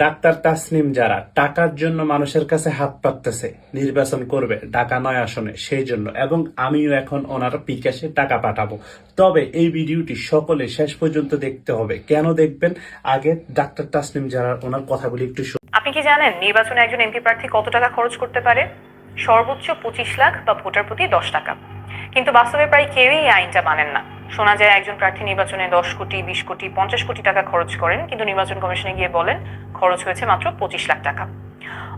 Doctor Tasnim যারা টাকার জন্য মানুষের কাছে হাত পাততেছে, নির্বাচন করবে ঢাকা ৯ আসনে, সেই জন্য, এবং আমিও এখন ওনার বিকাশে টাকা পাঠাবো। তবে এই ভিডিওটি সকলে শেষ পর্যন্ত দেখতে হবে। কেন দেখবেন? আগে ডাক্তার তাসনিম যারা ওনার কথাগুলি একটু আপনি কি জানেন নির্বাচনে একজন এমপি প্রার্থী কত টাকা খরচ করতে পারে? সর্বোচ্চ 25 লাখ বা ভোটার প্রতি 10 টাকা। কিন্তু বাস্তবে প্রায় কেউই এই আইনটা মানেন না। শোনা যায় একজন প্রার্থী নির্বাচনে 10 কোটি, 20 কোটি, 50 কোটি টাকা খরচ করেন, কিন্তু নির্বাচন কমিশনে গিয়ে বলেন খরচ হয়েছে মাত্র 25 লাখ টাকা।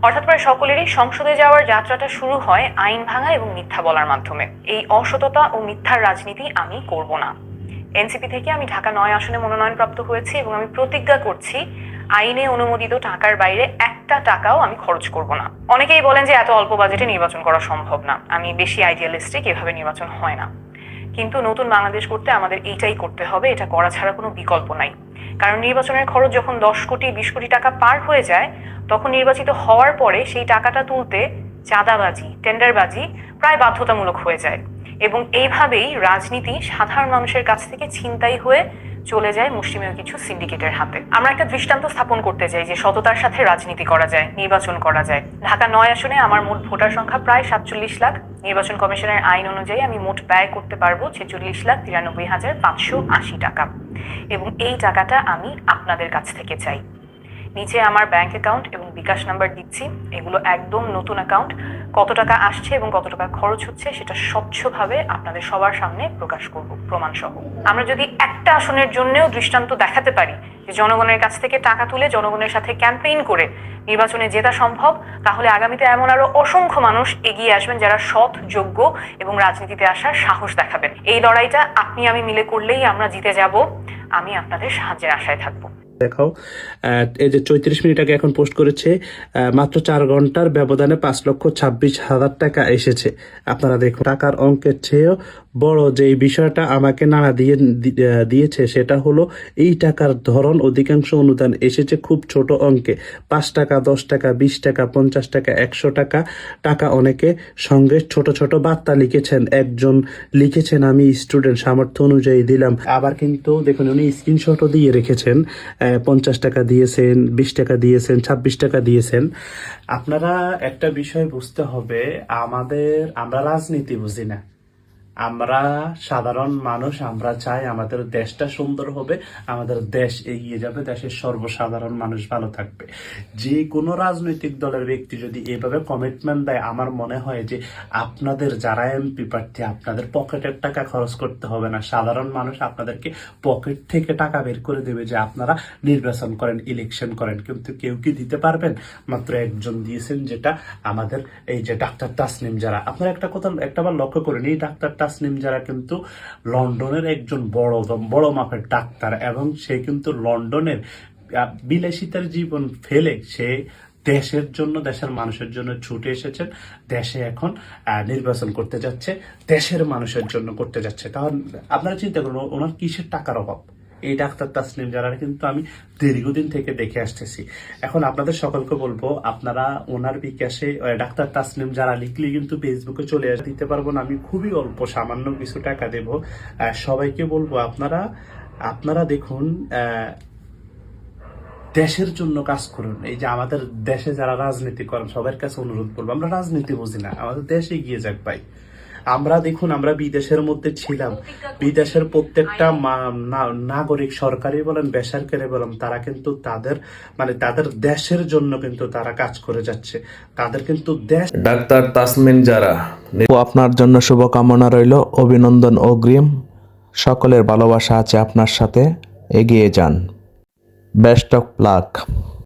অর্থাৎ প্রায় সকলেরই সংসদে যাওয়ার যাত্রাটা শুরু হয় আইন ভাঙা এবং মিথ্যা বলার মাধ্যমে। এই অসততা ও মিথ্যার রাজনীতি আমি করব না। এনসিপি থেকে আমি ঢাকা ৯ আসনে মনোনয়নপ্রাপ্ত হয়েছি এবং আমি প্রতিজ্ঞা করছি আইনে অনুমোদিত টাকার বাইরে একটা টাকাও আমি খরচ করব না। অনেকেই বলেন যে এত অল্প বাজেটে নির্বাচন করা সম্ভব না, আমি বেশি আইডিয়ালিস্টিক, এভাবে নির্বাচন হয় না। কিন্তু নতুন বাংলাদেশ করতে আমাদের এইটাই করতে হবে, এটা করা ছাড়া কোনো বিকল্প নাই। কারণ নির্বাচনের খরচ যখন 10 কোটি 20 কোটি টাকা পার হয়ে যায়, তখন নির্বাচিত হওয়ার পরে সেই টাকাটা তুলতে চাঁদাবাজি, টেন্ডারবাজি প্রায় বাধ্যতামূলক হয়ে যায়, এবং এইভাবেই রাজনীতি সাধারণ মানুষের কাছ থেকে ছিনতাই হয়ে চলে যায় মুষ্টিমেয় কিছু সিন্ডিকেটের হাতে। আমরা একটা দৃষ্টান্ত স্থাপন করতে চাই যে সততার সাথে রাজনীতি করা যায়, নির্বাচন করা যায়। ঢাকা ৯ আসনে আমার মোট ভোটার সংখ্যা প্রায় 47 লাখ। নির্বাচন কমিশনের আইন অনুযায়ী আমি মোট ব্যয় করতে পারবো 46,93,580 টাকা, এবং এই টাকাটা আমি আপনাদের কাছ থেকে চাই। নিচে আমার ব্যাংক অ্যাকাউন্ট এবং বিকাশ নাম্বার দিচ্ছি, এগুলো একদম নতুন অ্যাকাউন্ট। কত টাকা আসছে এবং কত টাকা খরচ হচ্ছে সেটা স্বচ্ছভাবে আপনাদের সবার সামনে প্রকাশ করব, প্রমাণ সহ। আমরা যদি একটা আসনের জন্যও দৃষ্টান্ত দেখাতে পারি যে জনগণের কাছ থেকে টাকা তুলে জনগণের সাথে ক্যাম্পেইন করে নির্বাচনে জেতা সম্ভব, তাহলে আগামীতে এমন আরো অসংখ্য মানুষ এগিয়ে আসবেন যারা সৎ, যোগ্য এবং রাজনীতিতে আসার সাহস দেখাবেন। এই লড়াইটা আপনি আমি মিলে করলেই আমরা জিতে যাব। আমি আপনাদের সাহায্যের আশায় থাকবো। দেখাও, এই যে 34 মিনিট আগে এখন পোস্ট করেছে, মাত্র 4 ঘন্টার ব্যবধানে 5,26,000 টাকা এসেছে। আপনারা দেখুন, টাকার অঙ্কের চেয়েও বড় যে বিষয়টা আমাকে নাড়া দিয়েছে সেটা হলো এই টাকার ধরন। অধিকাংশ অনুদান এসেছে খুব ছোট অঙ্কে, 5 টাকা, 10 টাকা, 20 টাকা, 50 টাকা, 100 টাকা। টাকা অনেকে সঙ্গে ছোট ছোট বার্তা লিখেছেন। একজন লিখেছেন, আমি স্টুডেন্ট, সামর্থ্য অনুযায়ী দিলাম। আবার কিন্তু দেখুন, উনি স্ক্রিনশটও দিয়ে রেখেছেন, 50 টাকা দিয়েছেন, 20 টাকা দিয়েছেন, 26 টাকা দিয়েছেন। আপনারা একটা বিষয় বুঝতে হবে, আমরা রাজনীতি বুঝি না, আমরা সাধারণ মানুষ। আমরা চাই আমাদের দেশটা সুন্দর হবে, আমাদের দেশ এগিয়ে যাবে, দেশের সর্বসাধারণ মানুষ ভালো থাকবে। যে কোনো রাজনৈতিক দলের ব্যক্তি যদি এভাবে কমিটমেন্ট দেয়, আমার মনে হয় যে আপনাদের যারা এমপি প্রার্থী, আপনাদের পকেটের টাকা খরচ করতে হবে না। সাধারণ মানুষ আপনাদেরকে পকেট থেকে টাকা বের করে দেবে যে আপনারা নির্বাচন করেন, ইলেকশন করেন। কিন্তু কেউ কি দিতে পারবেন? মাত্র একজন দিয়েছেন, যেটা আমাদের এই যে ডাক্তার তাসনিম যারা। আপনারা একটা কথা একটাবার লক্ষ্য করেন, এই ডাক্তার তাসনিম যারা কিন্তু লন্ডনের একজন বড় মাপের ডাক্তার, এবং সে কিন্তু লন্ডনের বিলাসিতার জীবন ফেলে সে দেশের জন্য, দেশের মানুষের জন্য ছুটে এসেছেন। দেশে এখন নির্বাচন করতে যাচ্ছে, দেশের মানুষের জন্য করতে যাচ্ছে। কারণ আপনারা চিন্তা করুন, ওনার কিসের টাকার অভাব? এই ডাক্তার তাসনিম যারা কিন্তু আমি দীর্ঘদিন থেকে দেখে আসতেছি। এখন আপনাদের সকলকে বলবো, আপনারা ওনার বিকাশে ডাক্তার তাসনিম যারা লিখলে কিন্তু ফেসবুকে চলে দিতে পারবো না। আমি খুবই অল্প সামান্য কিছু টাকা দেব। সবাইকে বলবো, আপনারা দেখুন, দেশের জন্য কাজ করুন। এই যে আমাদের দেশে যারা রাজনীতি করেন, সবার কাছে অনুরোধ করবো, আমরা রাজনীতি বুঝি না, আমাদের দেশে এগিয়ে যাক ভাই। আমরা দেখুন, আমরা বিদেশের মধ্যে ছিলাম, বিদেশের প্রত্যেকটা নাগরিক, সরকারি বলেন বেসরকারি বলেন, তারা কিন্তু তাদের দেশের জন্য কিন্তু তারা কাজ করে যাচ্ছে। তাদের কিন্তু দেশ। ডাক্তার তাসমিন যারা, আপনার জন্য শুভকামনা রইল, অভিনন্দন অগ্রিম। সকলের ভালোবাসা আছে আপনার সাথে, এগিয়ে যান। Best of luck.